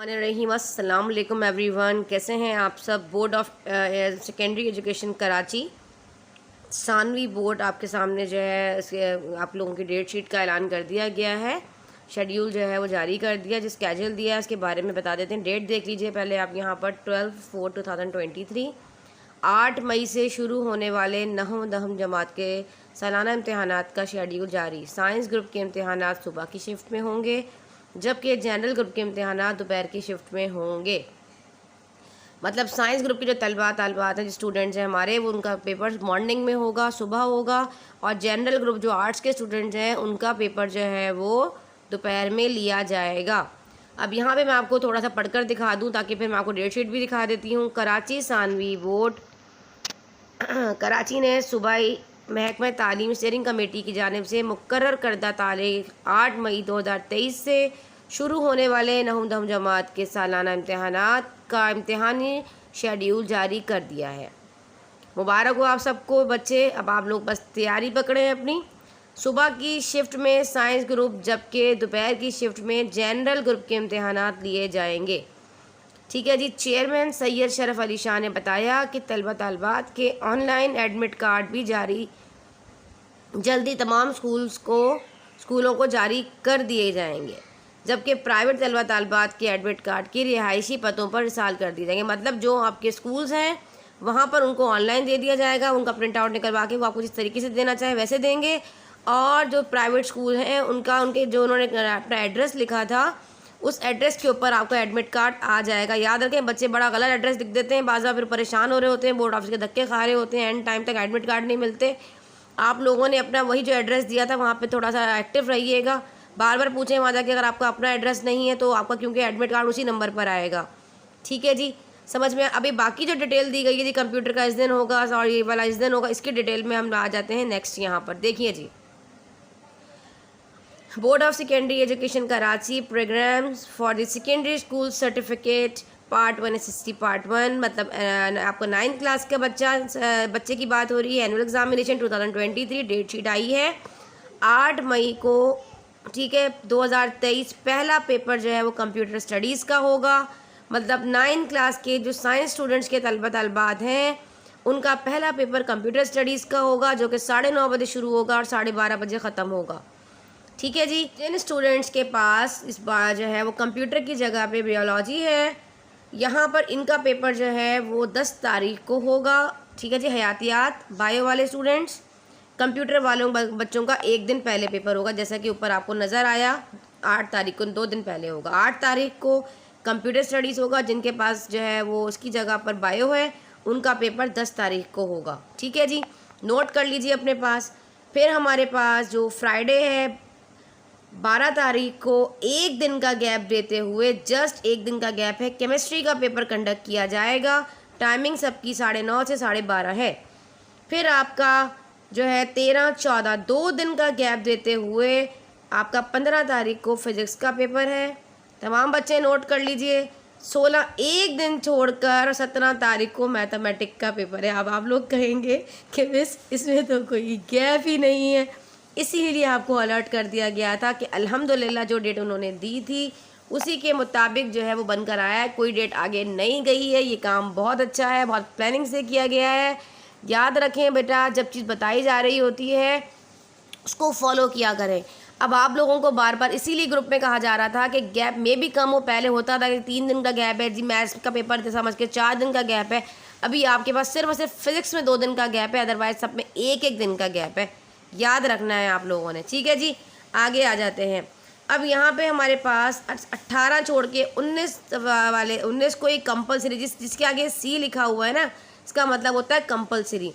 रहीम अस्सलाम वालेकुम एवरीवन, कैसे हैं आप सब। Board of secondary education Karachi सानवी बोर्ड आपके सामने जो है इसके आप लोगों की डेट शीट का ऐलान कर दिया गया है। शेड्यूल जो है वो जारी कर दिया, जिस स्केड्यूल दिया है उसके बारे में बता देते हैं। डेट देख लीजिए पहले आप यहाँ पर 12/4/2023 8 मई से शुरू होने वाले नहम दहम जमात के सालाना इम्तहानात का शेड्यूल जारी। साइंस ग्रुप के इम्तहानात सुबह की शिफ्ट में होंगे, जबकि जनरल ग्रुप के इम्तहानात दोपहर की शिफ्ट में होंगे। मतलब साइंस ग्रुप के जो तलबात हैं, जो स्टूडेंट्स हैं हमारे, वो उनका पेपर मॉर्निंग में होगा, सुबह होगा। और जनरल ग्रुप जो आर्ट्स के स्टूडेंट्स हैं उनका पेपर जो है वो दोपहर में लिया जाएगा। अब यहाँ पे मैं आपको थोड़ा सा पढ़कर दिखा दूँ ताकि फिर मैं आपको डेट शीट भी दिखा देती हूँ। कराची सानवी बोर्ड कराची ने सूबाई महकमा तालीम स्टीयरिंग कमेटी की जानिब से मुकर्रर करदा तारीख 8 मई 2023 से शुरू होने वाले नहम दहम जमात के सालाना इम्तहानात का इम्तहानी शेड्यूल जारी कर दिया है। मुबारक हो आप सबको बच्चे। अब आप लोग बस तैयारी पकड़ें अपनी। सुबह की शिफ्ट में साइंस ग्रुप, जबकि दोपहर की शिफ्ट में जनरल ग्रुप के इम्तहानात लिए जाएंगे। ठीक है जी। चेयरमैन सैयद शरफ अली शाह ने बताया कि तलबात के ऑनलाइन एडमिट कार्ड भी जल्दी तमाम स्कूलों को जारी कर दिए जाएंगे, जबकि प्राइवेट तलबात के एडमिट कार्ड की रिहायशी पतों पर इरसाल कर दिए जाएंगे। मतलब जो आपके स्कूल्स हैं वहाँ पर उनको ऑनलाइन दे दिया जाएगा, उनका प्रिंट आउट निकलवा के वो आपको जिस तरीके से देना चाहे वैसे देंगे। और जो प्राइवेट स्कूल हैं उनके जो उन्होंने अपना एड्रेस लिखा था उस एड्रेस के ऊपर आपका एडमिट कार्ड आ जाएगा। याद रखें, बच्चे बड़ा गलत एड्रेस लिख देते हैं, बाज़ बार फिर परेशान हो रहे होते हैं, बोर्ड ऑफिस के धक्के खा रहे होते हैं, एंड टाइम तक एडमिट कार्ड नहीं मिलते। आप लोगों ने अपना वही जो एड्रेस दिया था वहाँ पे थोड़ा सा एक्टिव रहिएगा। बार बार पूछें वहाँ जाके, अगर आपका अपना एड्रेस नहीं है तो आपका क्योंकि एडमिट कार्ड उसी नंबर पर आएगा। ठीक है जी, समझ में। अभी बाकी जो डिटेल दी गई है जी, कंप्यूटर का इस दिन होगा और ये वाला इस दिन होगा, इसकी डिटेल में हम आ जाते हैं नेक्स्ट। यहाँ पर देखिए जी, board of secondary education Karachi programmes for the secondary school certificate part 160 part 1, मतलब आपको 9th क्लास का बच्चे की बात हो रही है। एनुअल एग्जामिनेशन 2023 डेट शीट आई है 8 मई को। ठीक है, 2023 पहला पेपर जो है वो कंप्यूटर स्टडीज़ का होगा। मतलब 9th क्लास के जो साइंस स्टूडेंट्स के तलबात हैं उनका पहला पेपर कंप्यूटर स्टडीज़ का होगा, जो कि 9:30 बजे शुरू होगा और 12:30 बजे ख़त्म होगा। ठीक है जी। जिन स्टूडेंट्स के पास इस बार जो है वो कंप्यूटर की जगह पे बायोलॉजी है, यहाँ पर इनका पेपर जो है वो 10 तारीख को होगा। ठीक है जी। हयातियात बायो वाले स्टूडेंट्स, कंप्यूटर वालों बच्चों का एक दिन पहले पेपर होगा, जैसा कि ऊपर आपको नज़र आया। 8 तारीख को 2 दिन पहले होगा। 8 तारीख को कंप्यूटर स्टडीज़ होगा, जिनके पास जो है वो उसकी जगह पर बायो है उनका पेपर 10 तारीख को होगा। ठीक है जी, नोट कर लीजिए अपने पास। फिर हमारे पास जो फ्राइडे है 12 तारीख को, एक दिन का गैप देते हुए, जस्ट एक दिन का गैप है, केमिस्ट्री का पेपर कंडक्ट किया जाएगा। टाइमिंग सबकी 9:30 से 12:30 है। फिर आपका जो है 13, 14 2 दिन का गैप देते हुए आपका 15 तारीख को फिज़िक्स का पेपर है। तमाम बच्चे नोट कर लीजिए। 16 एक दिन छोड़कर 17 तारीख को मैथमेटिक का पेपर है। अब आप लोग कहेंगे कि बस इसमें तो कोई गैप ही नहीं है, इसीलिए आपको अलर्ट कर दिया गया था कि अल्हम्दुलिल्लाह जो डेट उन्होंने दी थी उसी के मुताबिक जो है वो बनकर आया है, कोई डेट आगे नहीं गई है। ये काम बहुत अच्छा है, बहुत प्लानिंग से किया गया है। याद रखें बेटा, जब चीज़ बताई जा रही होती है उसको फॉलो किया करें। अब आप लोगों को बार बार इसीलिए ग्रुप में कहा जा रहा था कि गैप में भी कम हो। पहले होता था कि 3 दिन का गैप है जी, मैथ्स का पेपर थे समझ के 4 दिन का गैप है। अभी आपके पास सिर्फ और सिर्फ फिज़िक्स में 2 दिन का गैप है, अदरवाइज सब में 1-1 दिन का गैप है। याद रखना है आप लोगों ने। ठीक है जी, आगे आ जाते हैं। अब यहाँ पे हमारे पास 18 छोड़ के 19 को एक कंपलसरी, जिसके आगे सी लिखा हुआ है ना, इसका मतलब होता है कंपलसरी।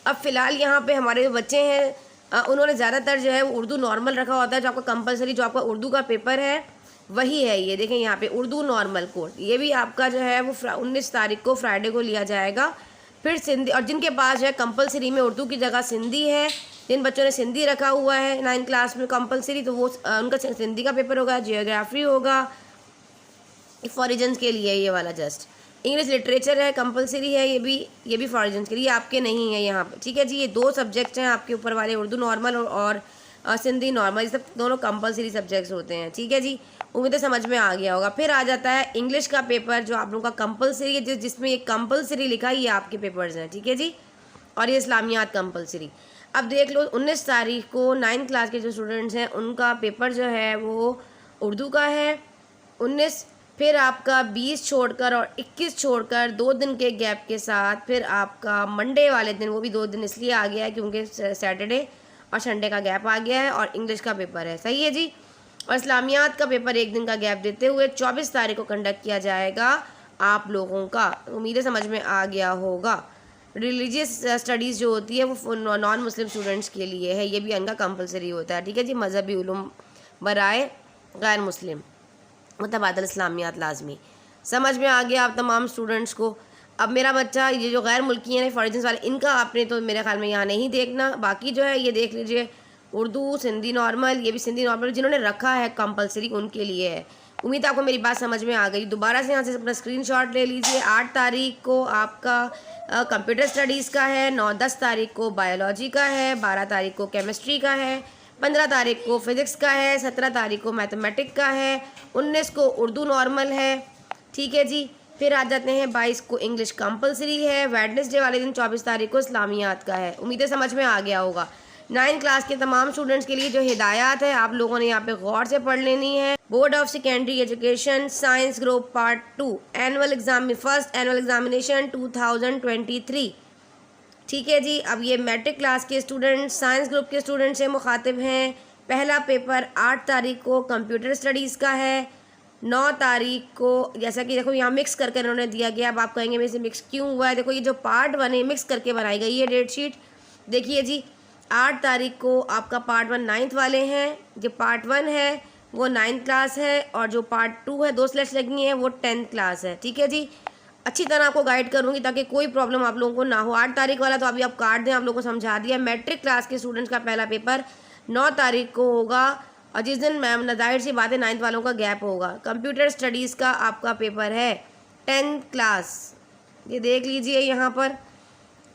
अब फ़िलहाल यहाँ पे हमारे जो बच्चे हैं उन्होंने ज़्यादातर जो है वो उर्दू नॉर्मल रखा होता है। जो आपका कंपलसरी, जो आपका उर्दू का पेपर है वही है ये। देखें यहाँ पे उर्दू नॉर्मल कोर्स, ये भी आपका जो है वो 19 तारीख को फ्राइडे को लिया जाएगा। फिर सिंधी, और जिनके पास जो है कंपलसरी में उर्दू की जगह सिंधी है, जिन बच्चों ने सिंधी रखा हुआ है 9th क्लास में कंपलसरी, तो वो उनका सिंधी का पेपर होगा। जियोग्राफी होगा फॉरिजन्स के लिए, ये वाला जस्ट। इंग्लिश लिटरेचर है कंपलसरी है, ये भी फॉरिजन्स के लिए, आपके नहीं है यहाँ पर। ठीक है जी, ये 2 सब्जेक्ट्स हैं आपके ऊपर वाले, उर्दू नॉर्मल और सिंधी नॉर्मल, ये सब दोनों कंपलसरी सब्जेक्ट्स होते हैं। ठीक है जी, उम्मीद है समझ में आ गया होगा। फिर आ जाता है इंग्लिश का पेपर जो आप लोगों का कंपलसरी है, जिसमें ये कंपलसरी लिखा है, ये आपके पेपर्स हैं। ठीक है जी, और ये इस्लामियात कंपलसरी। अब देख लो 19 तारीख को 9th क्लास के जो स्टूडेंट्स हैं उनका पेपर जो है वो उर्दू का है 19। फिर आपका 20 छोड़कर और 21 छोड़कर 2 दिन के गैप के साथ फिर आपका मंडे वाले दिन, वो भी 2 दिन इसलिए आ गया है क्योंकि सैटरडे और संडे का गैप आ गया है, और इंग्लिश का पेपर है। सही है जी। और इस्लामियात का पेपर 1 दिन का गैप देते हुए 24 तारीख को कंडक्ट किया जाएगा आप लोगों का। उम्मीद है समझ में आ गया होगा। रिलीजियस स्टडीज़ जो होती है वो नॉन मुस्लिम स्टूडेंट्स के लिए है, ये भी इनका कंपलसरी होता है। ठीक है जी, मजहबी उलूम बराए गैर मुस्लिम मुतबादल इस्लामियात लाजमी। समझ में आ गया आप तमाम स्टूडेंट्स को। अब मेरा बच्चा ये जो गैर मुल्की हैं फॉरेनर्स वाले, इनका आपने तो मेरे ख्याल में यहाँ नहीं देखना, बाकी जो है ये देख लीजिए उर्दू सिंधी नॉर्मल, ये भी सिंधी नॉर्मल जिन्होंने रखा है कंपलसरी उनके लिए है। उम्मीद आपको मेरी बात समझ में आ गई। दोबारा से यहाँ से अपना स्क्रीनशॉट ले लीजिए। 8 तारीख को आपका कंप्यूटर स्टडीज़ का है, 9-10 तारीख को बायोलॉजी का है, 12 तारीख को केमिस्ट्री का है, 15 तारीख को फिज़िक्स का है, 17 तारीख को मैथमेटिक्स का है, 19 को उर्दू नॉर्मल है। ठीक है जी। फिर आ जाते हैं 22 को इंग्लिश कंपलसरी है, वेडनेसडे वाले दिन 24 तारीख को इस्लामियात का है। उम्मीद है समझ में आ गया होगा। 9th क्लास के तमाम स्टूडेंट्स के लिए जो हिदायत है आप लोगों ने यहाँ पे गौर से पढ़ लेनी है। Board of secondary education science group part 2 annual exam में फर्स्ट एनुअल एग्जामिनेशन 2023। ठीक है जी। अब ये मैट्रिक क्लास के स्टूडेंट साइंस ग्रुप के स्टूडेंट से मुखातिब हैं। पहला पेपर 8 तारीख को कंप्यूटर स्टडीज़ का है, 9 तारीख को, जैसा कि देखो यहाँ मिक्स करके इन्होंने दिया गया। अब आप कहेंगे मेरे से मिक्स क्यों हुआ है, देखो ये जो पार्ट 1 है मिक्स करके बनाई गई है डेट शीट। देखिए जी 8 तारीख को आपका पार्ट 1 9th वाले हैं, जो पार्ट 1 है वो 9th क्लास है, और जो पार्ट 2 है 2 स्लैश लगी हैं वो 10th क्लास है। ठीक है जी, अच्छी तरह आपको गाइड करूँगी ताकि कोई प्रॉब्लम आप लोगों को ना हो। 8 तारीख वाला तो अभी आप काट दें, आप लोगों को समझा दिया। मैट्रिक क्लास के स्टूडेंट्स का पहला पेपर 9 तारीख को होगा, और जिस दिन मैम जाहिर सी बात है 9th वालों का गैप होगा। कंप्यूटर स्टडीज़ का आपका पेपर है 10th क्लास, ये देख लीजिए यहाँ पर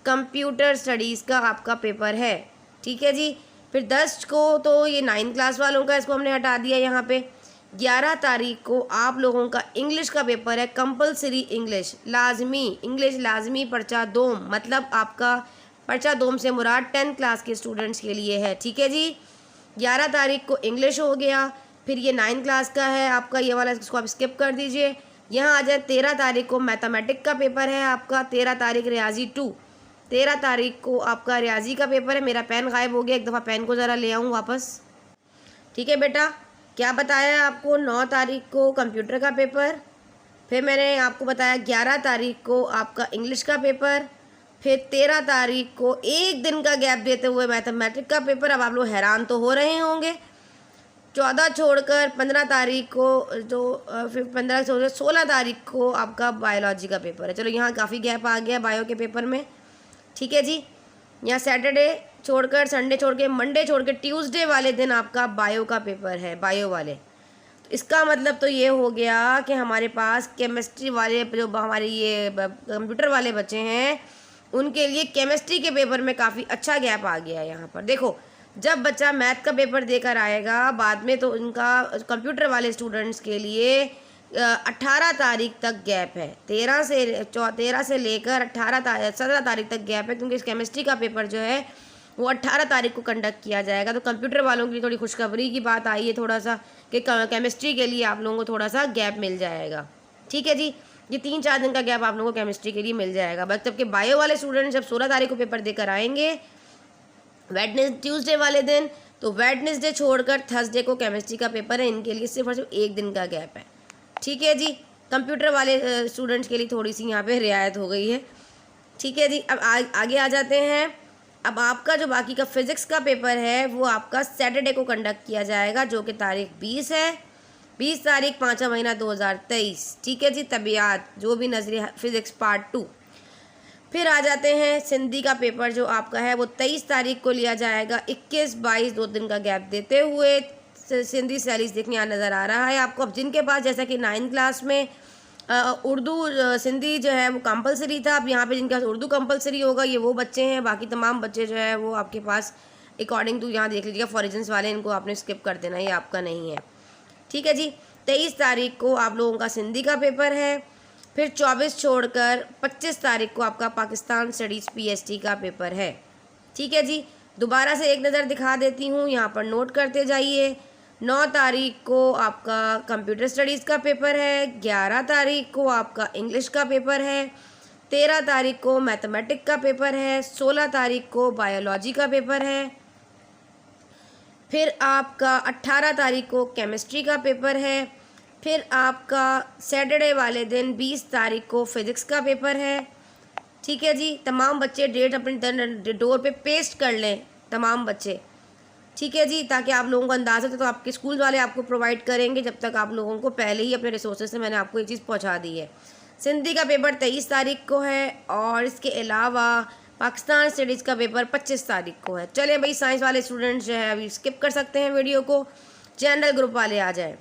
कंप्यूटर स्टडीज़ का आपका पेपर है। ठीक है जी। फिर 10 को तो ये 9th क्लास वालों का, इसको हमने हटा दिया यहाँ पे। 11 तारीख को आप लोगों का इंग्लिश का पेपर है कंपलसरी इंग्लिश लाजमी, इंग्लिश लाजमी पर्चा दोम, मतलब आपका पर्चा दोम से मुराद 10th क्लास के स्टूडेंट्स के लिए है। ठीक है जी। 11 तारीख को इंग्लिश हो गया। फिर ये 9th क्लास का है आपका ये वाला, इसको आप स्किप कर दीजिए। यहाँ आ जाए 13 तारीख को मैथमेटिक्स का पेपर है आपका, 13 तारीख रियाजी 2, 13 तारीख को आपका रियाजी का पेपर है। मेरा पेन गायब हो गया, एक दफ़ा पेन को ज़रा ले आऊँ वापस। ठीक है बेटा, क्या बताया आपको? 9 तारीख को कंप्यूटर का पेपर, फिर मैंने आपको बताया 11 तारीख को आपका इंग्लिश का पेपर, फिर 13 तारीख को एक दिन का गैप देते हुए मैथमेटिक्स का पेपर। अब आप लोग हैरान तो हो रहे होंगे। 14 छोड़कर 15 तारीख को जो फिर 15 छोड़कर 16 तारीख को आपका बायोलॉजी का पेपर है। चलो यहाँ काफ़ी गैप आ गया बायो के पेपर में। ठीक है जी। यहाँ सैटरडे छोड़कर, संडे छोड़ के, मंडे छोड़ के ट्यूसडे वाले दिन आपका बायो का पेपर है, बायो वाले। तो इसका मतलब तो ये हो गया कि हमारे पास केमिस्ट्री वाले जो हमारे ये कंप्यूटर वाले बच्चे हैं उनके लिए केमिस्ट्री के पेपर में काफ़ी अच्छा गैप आ गया है। यहाँ पर देखो, जब बच्चा मैथ का पेपर देकर आएगा बाद में तो उनका कंप्यूटर वाले स्टूडेंट्स के लिए 18 तारीख तक गैप है। 13 से लेकर 17 तारीख तक गैप है, क्योंकि इस केमिस्ट्री का पेपर जो है वो 18 तारीख को कंडक्ट किया जाएगा। तो कंप्यूटर वालों के लिए थोड़ी खुशखबरी की बात आई है थोड़ा सा, कि केमिस्ट्री के लिए आप लोगों को थोड़ा सा गैप मिल जाएगा। ठीक है जी, ये 3-4 दिन का गैप आप लोगों को केमिस्ट्री के लिए मिल जाएगा। बस जबकि बायो वाले स्टूडेंट जब 16 तारीख को पेपर देकर आएंगे ट्यूसडे वाले दिन, तो वेडनेसडे छोड़कर थर्सडे को केमिस्ट्री का पेपर है। इनके लिए सिर्फ और सिर्फ एक दिन का गैप है। ठीक है जी। कंप्यूटर वाले स्टूडेंट्स के लिए थोड़ी सी यहाँ पे रियायत हो गई है। ठीक है जी। अब आगे आ जाते हैं। अब आपका जो बाकी का फिज़िक्स का पेपर है वो आपका सैटरडे को कंडक्ट किया जाएगा, जो कि तारीख 20 है, 20 तारीख 5वां महीना 2023। ठीक है जी। तबियात जो भी नजरी फिज़िक्स पार्ट 2। फिर आ जाते हैं सिंधी का पेपर जो आपका है वो 23 तारीख को लिया जाएगा, 21-22 2 दिन का गैप देते हुए। सिंधी सैलीस देखने यहाँ नज़र आ रहा है आपको। अब जिनके पास जैसा कि 9th क्लास में उर्दू सिंधी जो है वो कंपलसरी था, अब यहाँ पे जिनके पास उर्दू कंपलसरी होगा ये वो बच्चे हैं। बाकी तमाम बच्चे जो है वो आपके पास अकॉर्डिंग टू यहाँ देख लीजिएगा, फॉरिजन्स वाले इनको आपने स्किप कर देना, ये आपका नहीं है। ठीक है जी। 23 तारीख को आप लोगों का सिंधी का पेपर है। फिर 24 छोड़कर 25 तारीख को आपका पाकिस्तान स्टडीज़ PST का पेपर है। ठीक है जी। दोबारा से एक नज़र दिखा देती हूँ, यहाँ पर नोट करते जाइए। 9 तारीख को आपका कंप्यूटर स्टडीज़ का पेपर है। 11 तारीख को आपका इंग्लिश का पेपर है। 13 तारीख को मैथमेटिक्स का पेपर है। 16 तारीख को बायोलॉजी का पेपर है। फिर आपका 18 तारीख को केमिस्ट्री का पेपर है। फिर आपका सैटरडे वाले दिन 20 तारीख को फिज़िक्स का पेपर है। ठीक है जी। तमाम बच्चे डेट अपने डोर पे पेस्ट कर लें, तमाम बच्चे। ठीक है जी, ताकि आप लोगों को अंदाज़ा तो आपके स्कूल वाले आपको प्रोवाइड करेंगे, जब तक आप लोगों को पहले ही अपने रिसोर्सेज से मैंने आपको ये चीज़ पहुंचा दी है। सिंधी का पेपर 23 तारीख को है और इसके अलावा पाकिस्तान स्टडीज़ का पेपर 25 तारीख को है। चलें भाई, साइंस वाले स्टूडेंट्स जो है अभी स्किप कर सकते हैं वीडियो को। जनरल ग्रुप वाले आ जाए।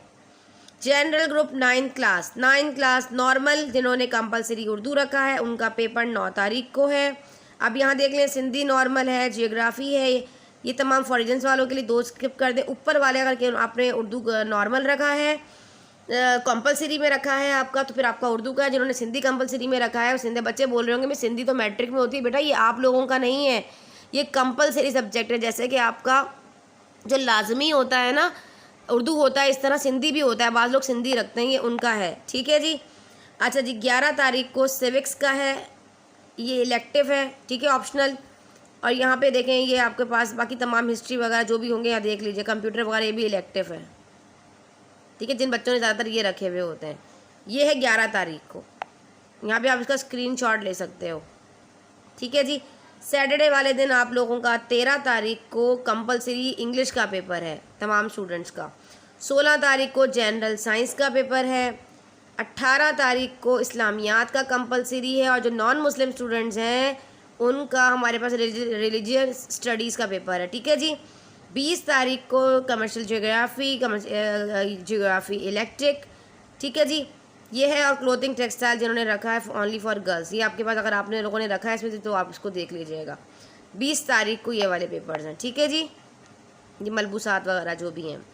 जनरल ग्रुप 9 क्लास नॉर्मल जिन्होंने कंपलसरी उर्दू रखा है उनका पेपर 9 तारीख को है। अब यहाँ देख लें, सिंधी नॉर्मल है, जियोग्राफी है, ये तमाम फॉरिजन्स वालों के लिए 2 स्किप कर दें। ऊपर वाले अगर आपने उर्दू नॉर्मल रखा है, कंपलसरी में रखा है आपका, तो फिर आपका उर्दू का है। जिन्होंने सिंधी कंपलसरी में रखा है, सिंधी बच्चे बोल रहे होंगे मैं सिंधी तो मैट्रिक में होती है। बेटा ये आप लोगों का नहीं है, ये कंपलसरी सब्जेक्ट है। जैसे कि आपका जो लाजमी होता है ना उर्दू होता है, इस तरह सिंधी भी होता है। बाज़ लोग सिंधी रखते हैं, ये उनका है। ठीक है जी। अच्छा जी, 11 तारीख को सिविक्स का है, ये इलेक्टिव है। ठीक है, ऑप्शनल। और यहाँ पे देखें ये आपके पास बाकी तमाम हिस्ट्री वगैरह जो भी होंगे यहाँ देख लीजिए, कंप्यूटर वगैरह ये भी इलेक्टिव है। ठीक है, जिन बच्चों ने ज़्यादातर ये रखे हुए होते हैं। ये है 11 तारीख को, यहाँ पे आप इसका स्क्रीनशॉट ले सकते हो। ठीक है जी। सैटरडे वाले दिन आप लोगों का 13 तारीख को कंपलसरी इंग्लिश का पेपर है तमाम स्टूडेंट्स का। 16 तारीख को जनरल साइंस का पेपर है। 18 तारीख को इस्लामियात का कंपलसरी है। और जो नॉन मुस्लिम स्टूडेंट्स हैं उनका हमारे पास रिलीजियस स्टडीज़ का पेपर है। ठीक है जी। 20 तारीख को कमर्शियल जियोग्राफी इलेक्ट्रिक। ठीक है जी, ये है। और क्लोथिंग टेक्सटाइल जिन्होंने रखा है ओनली फॉर गर्ल्स, ये आपके पास अगर आपने लोगों ने रखा है इसमें से तो आप इसको देख लीजिएगा। 20 तारीख को ये वाले पेपर्स हैं। ठीक है जी, ये मलबूसात वगैरह जो भी हैं।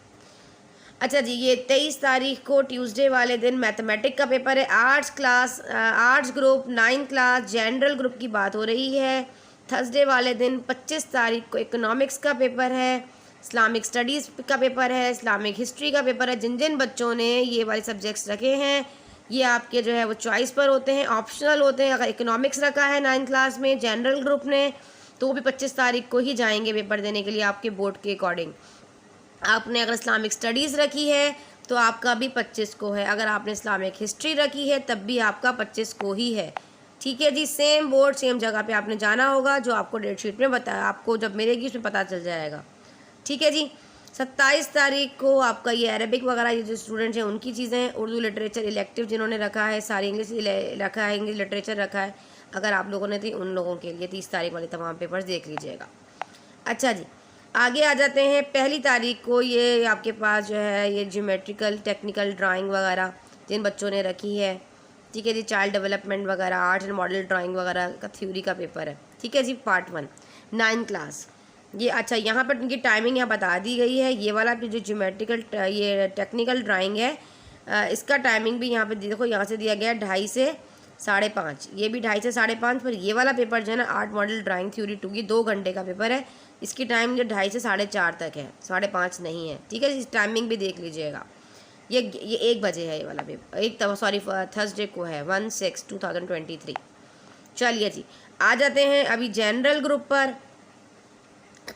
अच्छा जी, ये 23 तारीख को ट्यूसडे वाले दिन मैथमेटिक्स का पेपर है। Arts group 9 class general group की बात हो रही है। थर्सडे वाले दिन 25 तारीख को इकोनॉमिक्स का पेपर है। इस्लामिक स्टडीज़ का पेपर है। इस्लामिक हिस्ट्री का पेपर है। जिन जिन बच्चों ने ये वाले सब्जेक्ट्स रखे हैं ये आपके जो है वो चॉइस पर होते हैं, ऑप्शनल होते हैं। अगर इकोनॉमिक्स रखा है 9 क्लास में जनरल ग्रुप ने तो वो भी 25 तारीख को ही जाएंगे पेपर देने के लिए आपके बोर्ड के अकॉर्डिंग। आपने अगर इस्लामिक स्टडीज़ रखी है तो आपका भी 25 को है। अगर आपने इस्लामिक हिस्ट्री रखी है तब भी आपका 25 को ही है। ठीक है जी, सेम बोर्ड सेम जगह पे आपने जाना होगा, जो आपको डेट शीट में बताया, आपको जब मिलेगी उसमें पता चल जाएगा। ठीक है जी। 27 तारीख को आपका ये अरबिक वगैरह ये जो स्टूडेंट्स हैं उनकी चीज़ें हैं। उर्दू लिटरेचर इलेक्टिव जिन्होंने रखा है, सारी इंग्लिश रखा है, इंग्लिश लिटरेचर रखा है। अगर आप लोगों ने थी उन लोगों के लिए 30 तारीख वाले तमाम पेपर्स देख लीजिएगा। अच्छा जी, आगे आ जाते हैं। 1 तारीख को ये आपके पास जो है ये ज्योमेट्रिकल टेक्निकल ड्राइंग वगैरह जिन बच्चों ने रखी है। ठीक है जी, चाइल्ड डेवलपमेंट वगैरह आर्ट एंड मॉडल ड्राइंग वगैरह का थ्योरी का पेपर है। ठीक है जी, पार्ट 1 9 क्लास ये। अच्छा, यहाँ पर इनकी टाइमिंग यहाँ बता दी गई है। ये वाला जो ज्योमेट्रिकल ये टेक्निकल ड्राइंग है इसका टाइमिंग भी यहाँ पे देखो, यहाँ से दिया गया है 2:30 से 5:30। ये भी 2:30 से 5:30। पर ये वाला पेपर जो है ना आर्ट मॉडल ड्राइंग थ्योरी 2 ये 2 घंटे का पेपर है। इसकी टाइम जो 2:30 से 4:30 तक है, 5:30 नहीं है। ठीक है, इस टाइमिंग भी देख लीजिएगा। ये 1 बजे है ये वाला पेपर, सॉरी थर्सडे को है 1/6/2023। चलिए जी, आ जाते हैं अभी जनरल ग्रुप पर।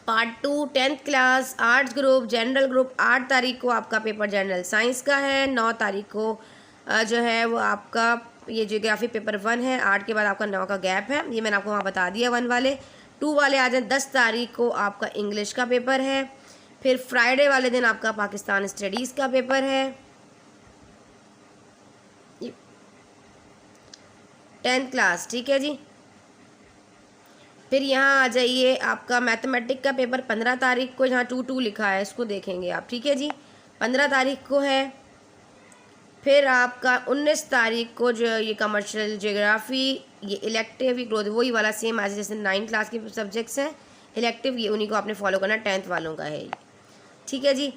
Part 2 10th class arts group general group. 8 तारीख को आपका पेपर जनरल साइंस का है। 9 तारीख को जो है वो आपका ये जियोग्राफी पेपर 1 है। 8 के बाद आपका 9 का गैप है, ये मैंने आपको वहाँ बता दिया। 1 वाले 2 वाले आ जाए। 10 तारीख को आपका इंग्लिश का पेपर है। फिर फ्राइडे वाले दिन आपका पाकिस्तान स्टडीज़ का पेपर है 10th क्लास। ठीक है जी। फिर यहाँ आ जाइए, आपका मैथमेटिक्स का पेपर 15 तारीख को, यहाँ 2 लिखा है इसको देखेंगे आप। ठीक है जी, 15 तारीख को है। फिर आपका 19 तारीख को जो ये कमर्शियल जियोग्राफी ये इलेक्टिव ग्रोथ वही वाला सेम आज जैसे 9 क्लास के सब्जेक्ट्स हैं। इलेक्टिव ये उन्हीं को आपने फॉलो करना, 10th वालों का है ये, ठीक है जी।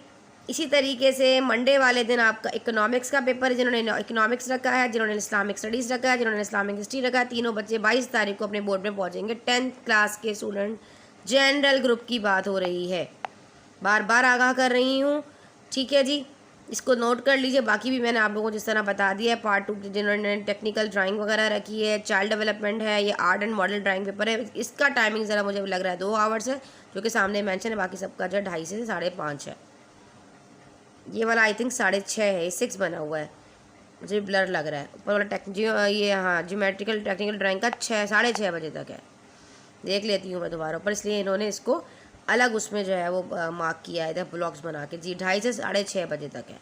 इसी तरीके से मंडे वाले दिन आपका इकोनॉमिक्स का पेपर है, जिन्होंने इकोनॉमिक्स रखा है, जिन्होंने इस्लामिक स्टडीज़ रखा है, जिन्होंने इस्लामिक हिस्ट्री रखा है, तीनों बच्चे 22 तारीख को अपने बोर्ड में पहुंचेंगे। 10th क्लास के स्टूडेंट, जनरल ग्रुप की बात हो रही है, बार बार आगाह कर रही हूँ, ठीक है जी। इसको नोट कर लीजिए। बाकी भी मैंने आप लोगों को जिस तरह बता दिया है, पार्ट 2 जिन्होंने टेक्निकल ड्राइंग वगैरह रखी है, चाइल्ड डेवलपमेंट है, ये art and model drawing paper है। इसका टाइमिंग ज़रा मुझे लग रहा है 2 आवर्स है, जो कि सामने मेंशन है। बाकी सबका जो 2:30 से 5:30 है। ये वाला आई थिंक 6:30 है, ये 6 बना हुआ है, मुझे ब्लर लग रहा है। ऊपर वाला ये हाँ ज्योमेट्रिकल टेक्निकल ड्राइंग का 6-6:30 बजे तक है। देख लेती हूँ मैं दोबारा ऊपर, इसलिए इन्होंने इसको अलग उसमें जो है वो मार्क किया है इधर ब्लॉक्स बना के जी। 2:30 से 6:30 बजे तक है,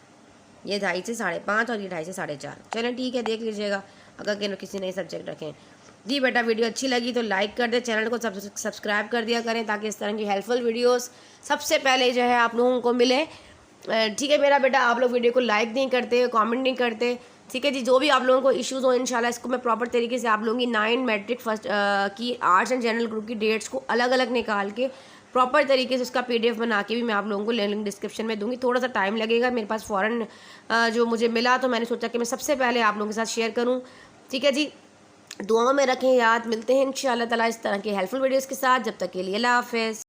ये 2:30 से 5:30 और ये 2:30 से 4:30। चलें ठीक है, देख लीजिएगा अगर किसी नए सब्जेक्ट रखें जी। बेटा वीडियो अच्छी लगी तो लाइक कर दे, चैनल को सब्सक्राइब कर दिया करें, ताकि इस तरह की हेल्पफुल वीडियोस सबसे पहले जो है आप लोगों को मिले, ठीक है मेरा बेटा। आप लोग वीडियो को लाइक नहीं करते, कमेंट नहीं करते, ठीक है जी। जो भी आप लोगों को इश्यूज़ हो, इंशाल्लाह इसको मैं प्रॉपर तरीके से आप लोगों की 9 मैट्रिक फर्स्ट की आर्ट्स एंड जनरल ग्रुप की डेट्स को अलग अलग निकाल के प्रॉपर तरीके से उसका PDF बना के भी मैं आप लोगों को लिंक डिस्क्रिप्शन में दूंगी। थोड़ा सा टाइम लगेगा, मेरे पास फ़ौरन जो मुझे मिला तो मैंने सोचा कि मैं सबसे पहले आप लोगों के साथ शेयर करूँ, ठीक है जी। दुआओं में रखें याद, मिलते हैं इंशाल्लाह ताला इस तरह के हेल्पफुल वीडियोज़ के साथ। जब तक के लिए अल्लाह हाफ़िज़।